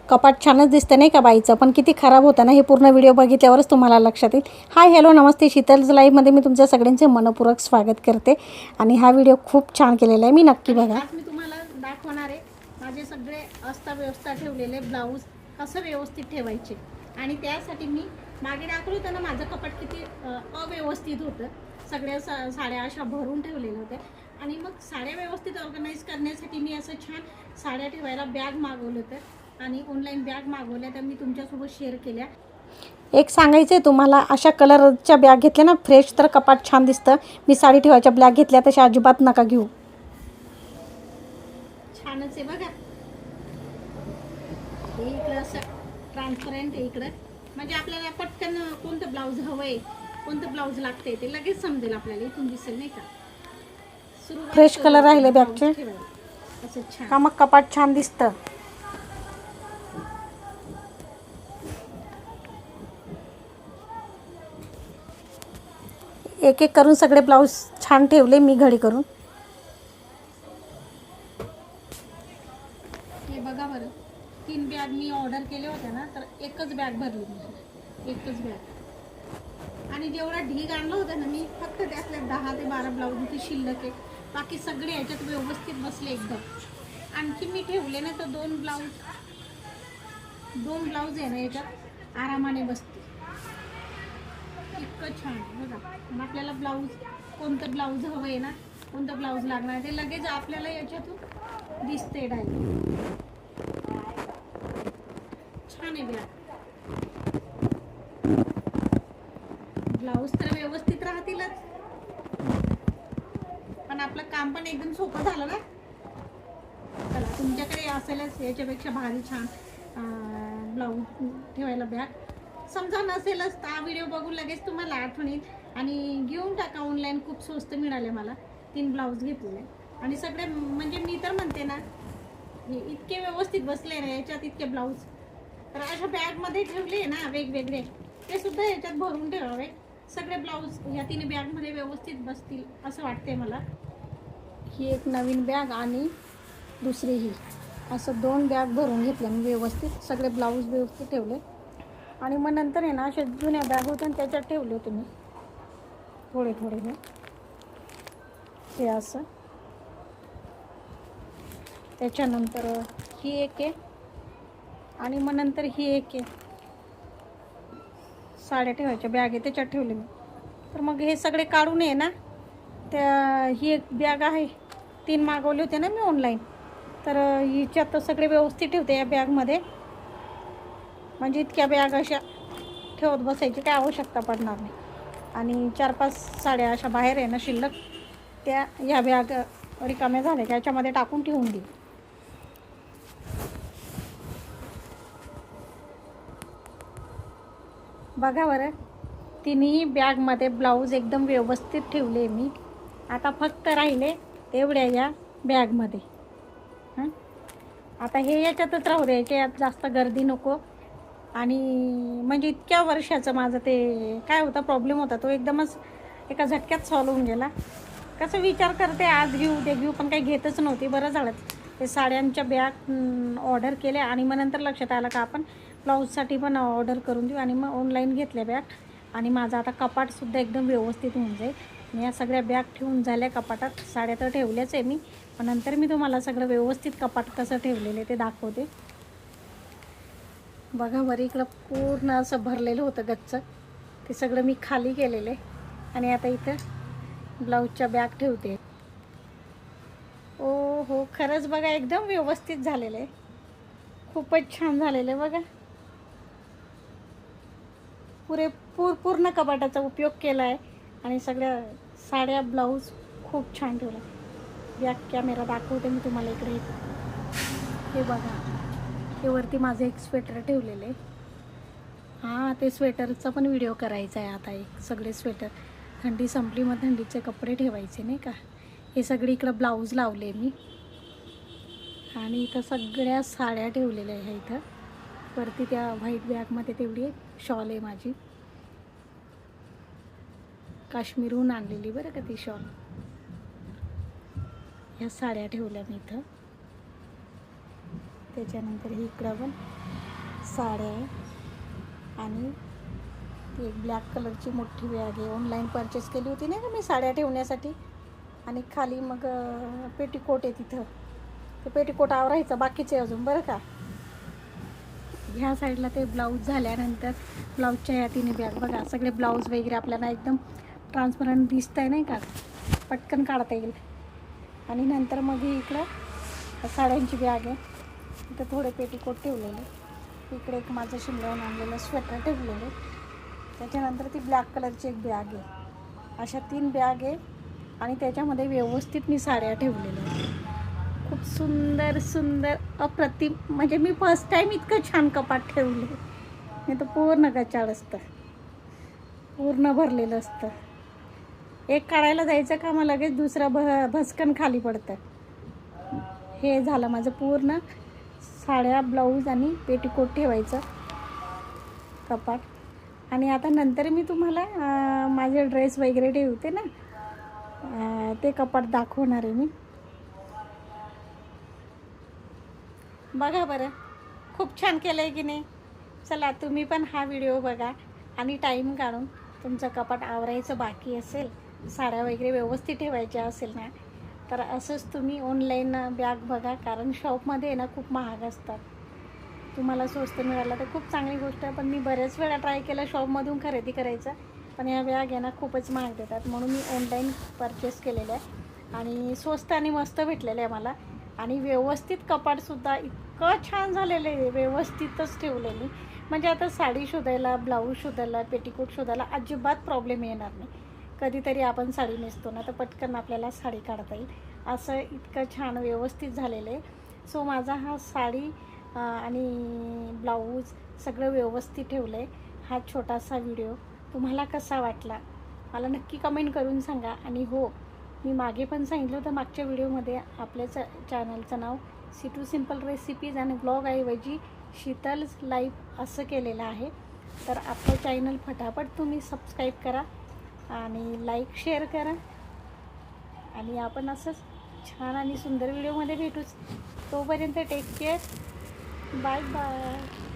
कपाट छानच दिसतं नाही का बाईचं, पण किती खराब होतं ना हे पूर्ण व्हिडिओ बघितल्यावरच तुम्हाला लक्षात येईल. हाय हॅलो नमस्ते, शीतल्स लाईव्हमध्ये मी तुमच्या सगळ्यांचे मनपूर्वक स्वागत करते. आणि हा व्हिडिओ खूप छान केलेला आहे, मी नक्की बघा. आज मी तुम्हाला दाखवणार आहे माझे सगळे अस्ताव्यवस्था ठेवलेले ब्लाऊज कसं व्यवस्थित ठेवायचे. आणि त्यासाठी मी मागे दाखवलं होतं ना माझं कपाट किती अव्यवस्थित होतं. सगळ्या साड्या अशा भरून ठेवलेल्या होत्या. आणि मग साड्या व्यवस्थित ऑर्गनाईज करण्यासाठी मी असं छान साड्या ठेवायला बॅग मागवलं होतं आणि ऑनलाईन बॅग मागवल्या, त्या मी तुमच्यासोबत शेअर केल्या. एक सांगायचं आहे तुम्हाला, अशा कलरच्या बॅग घेतल्या ना फ्रेश तर कपाट छान दिसतं. मी साडी ठेवायच्या बॅग घेतल्या तशा अजिबात नका घेऊ. छानच आहे बघा, हे इकडं असं ट्रान्सपरंट आहे इकडं, म्हणजे आपल्याला पटकन कोणतं ब्लाऊज हवंय कोणतं ब्लाऊज लागतंय ते लगेच समजेल आपल्याला, इथून दिसेल नाही का. फ्रेश कलर राहिले बॅगचे असं छान का, मग कपाट छान दिसतं. एक एक करून सगळे ब्लाऊज छान ठेवले मी घडी करून. हे बघा बरं, 3 बॅग मी ऑर्डर केले होते ना, तर एकच बॅग भरली मी, एकच बॅग. आणि जेवढा ढीग आणलं होतं ना मी, फक्त त्यातले 10 ते 12 ब्लाऊज इथे शिल्लक आहे. बाकी सगळे याच्यात व्यवस्थित बसले एकदम. आणखी मी ठेवले ना तर 2 ब्लाऊज आहे ना याच्यात आरामाने बसते. इतकं छान बघा. आणि आपल्याला कोणतं ब्लाऊज हवं आहे ना, कोणतं ब्लाऊज लागणार ते लगेच आपल्याला याच्यातून दिसते डायरेक्ट. छान आहे बॅग. ब्लाऊज तर व्यवस्थित राहतीलच, पण आपलं काम पण एकदम सोपं झालं ना. चला, तुमच्याकडे असेलच याच्यापेक्षा भारी छान ब्लाऊज ठेवायला बॅग. समजा नसेलच तर हा व्हिडिओ बघून लगेच तुम्हाला आठवण येईल आणि घेऊन टाका ऑनलाईन. खूप स्वस्त मिळाले मला. 3 ब्लाऊज घेतलेले आणि सगळे म्हणजे मी तर म्हणते ना, हे इतके व्यवस्थित बसले ना याच्यात इतके ब्लाऊज. तर अशा बॅगमध्ये ठेवले ना वेगवेगळे, ते सुद्धा याच्यात भरून ठेवावे. सगळे ब्लाऊज या 3 बॅगमध्ये व्यवस्थित बसतील असं वाटते मला. ही एक नवीन बॅग आणि दुसरी ही, असं 2 बॅग भरून घेतल्या मी व्यवस्थित. सगळे ब्लाऊज व्यवस्थित ठेवले आणि मग नंतर आहे ना अशा जुन्या बॅग होत्या आणि त्याच्यात ठेवले होते मी थोडे थोडे. हे असं. त्याच्यानंतर ही एक आहे आणि मग नंतर ही एक आहे. साड्या ठेवायच्या बॅग आहे त्याच्यात ठेवले मी. तर मग हे सगळे काढून आहे ना, त्या ही एक बॅग आहे, 3 मागवले होते ना मी ऑनलाईन, तर हिच्यात सगळे व्यवस्थित ठेवते या बॅगमध्ये. म्हणजे इतक्या बॅग अशा ठेवत बसायची काय आवश्यकता पडणार नाही. आणि 4-5 साड्या अशा बाहेर आहे ना शिल्लक, त्या ह्या बॅग रिकाम्या झाल्या का याच्यामध्ये टाकून ठेवून देईल. बघा बरं, तिन्ही बॅगमध्ये ब्लाऊज एकदम व्यवस्थित ठेवले मी. आता फक्त राहिले तेवढ्या या बॅगमध्ये. आता हे याच्यातच राहू द्यायचे, यात जास्त गर्दी नको. आणि म्हणजे इतक्या वर्षाचं माझं ते काय होता प्रॉब्लेम होता, तो एकदमच एका झटक्यात सॉल्व होऊन गेला. कसं विचार करते आज घेऊ ते घेऊ, पण काही घेतच नव्हती. बरं झालं ते साड्यांच्या बॅग ऑर्डर केल्या आणि मग नंतर लक्षात आलं का आपण ब्लाऊजसाठी पण ऑर्डर करून देऊ. आणि मग ऑनलाईन घेतल्या बॅग. आणि माझं आता कपाटसुद्धा एकदम व्यवस्थित होऊन जाईल. मी या सगळ्या बॅग ठेवून झाल्या कपाटात. साड्या तर ठेवल्याच आहे मी, पण नंतर मी तुम्हाला सगळं व्यवस्थित कपाट कसं ठेवलेलं आहे ते दाखवते. बघा बरं, इकडं पूर्ण असं भरलेलं होतं गच्च, ते सगळं मी खाली केलेलं आहे. आणि आता इथं ब्लाऊजच्या बॅग ठेवते. ओ हो, खरंच बघा एकदम व्यवस्थित झालेलं आहे. खूपच छान झालेलं आहे बघा. पूर्ण कपाटाचा उपयोग केला आहे आणि सगळ्या साड्या ब्लाऊज खूप छान ठेवला. बॅक कॅमेरा दाखवते मी तुम्हाला इकडे. हे बघा, हे वरती माझं एक स्वेटर ठेवलेलं आहे. हां, ते स्वेटरचा पण व्हिडिओ करायचा आहे आता. एक सगळे स्वेटर, थंडी संपली मग थंडीचे कपडे ठेवायचे नाही का. हे सगळे इकडं ब्लाऊज लावले मी आणि इथं सगळ्या साड्या ठेवलेल्या आहे. इथं वरती त्या व्हाईट बॅगमध्ये तेवढी शॉल आहे माझी, काश्मीरहून आणलेली बरं का ती शॉल. ह्या साड्या ठेवल्या मी इथं. त्याच्यानंतर ही इकडं पण साड्या आहे आणि ती एक ब्लॅक कलरची मोठी बॅग आहे. ऑनलाईन परचेस केली होती नाही का मी साड्या ठेवण्यासाठी. आणि खाली मग पेटीकोट आहे तिथं. ते पेटीकोट आवरायचं बाकीचे अजून बरं का. ह्या साईडला ते ब्लाऊज झाल्यानंतर ब्लाऊजच्या या तिन्ही बॅग बघा. सगळे ब्लाऊज वगैरे आपल्याला एकदम ट्रान्सपरंट दिसत आहे नाही का, पटकन काढता येईल. आणि नंतर मग ही इकडं साड्यांची बॅग आहे. इथं थोडे पेटीकोट ठेवलेले. इकडे एक माझं शिमल्याहून आणलेलं स्वेटर ठेवलेलं. त्याच्यानंतर ती ब्लॅक कलरची एक बॅग आहे. अशा 3 बॅग आहे आणि त्याच्यामध्ये व्यवस्थित मी साड्या ठेवलेल्या आहेत. खूप सुंदर सुंदर अप्रतिम. म्हणजे मी फर्स्ट टाईम इतकं छान कपाट ठेवले. नाही तर पूर्ण गचाळ असतं, पूर्ण भरलेलं असतं. एक काढायला जायचं का मग लगेच दुसरं भस्कन खाली पडतं. हे झालं माझं पूर्ण साड्या, ब्लाऊज आणि पेटीकोट ठेवायचं कपाट. आणि आता नंतर मी तुम्हाला माझे ड्रेस वगैरे ठेवते ना, ते कपाट दाखवणार आहे मी. बघा बरं, खूप छान केलं आहे की नाही. चला तुम्ही पण हा व्हिडिओ बघा आणि टाईम काढून तुमचं कपाट आवरायचं बाकी असेल, साड्या वगैरे व्यवस्थित ठेवायच्या असेल ना, तर असंच तुम्ही ऑनलाईन बॅग बघा. कारण शॉपमध्ये आहे ना खूप महाग असतात. तुम्हाला स्वस्त मिळालं तर खूप चांगली गोष्ट आहे. पण मी बऱ्याच वेळा ट्राय केलं शॉपमधून खरेदी करायचं, पण या बॅग आहे ना खूपच महाग देतात. म्हणून मी ऑनलाईन परचेस केलेलं आहे आणि स्वस्त आणि मस्त भेटलेलं आहे मला. आणि व्यवस्थित कपाटसुद्धा इतकं छान झालेलं आहे, व्यवस्थितच ठेवलेली. म्हणजे आता साडी शोधायला, ब्लाऊज शोधायला, पेटीकोट शोधायला अजिबात प्रॉब्लेम येणार नाही. कधीतरी आपण साडी नेसतो ना, तर पटकन आपल्याला साडी काढता येईल. असं इतकं छान व्यवस्थित झालेलं आहे. सो माझा हा साडी आणि ब्लाऊज सगळं व्यवस्थित ठेवलं आहे. हा छोटासा व्हिडिओ तुम्हाला कसा वाटला मला नक्की कमेंट करून सांगा. आणि हो, मी मागे पण सांगितलं होतं मागच्या व्हिडिओमध्ये आपल्या चॅनलचं नाव सिटू सिम्पल रेसिपीज आणि ब्लॉगऐवजी शीतल्स लाईफ असं केलेलं आहे. तर आपलं चॅनल फटाफट तुम्ही सबस्क्राईब करा आणि लाईक शेअर करा. आणि आपण असंच छान आणि सुंदर व्हिडिओमध्ये भेटूच. तोपर्यंत टेक केअर. Bye bye.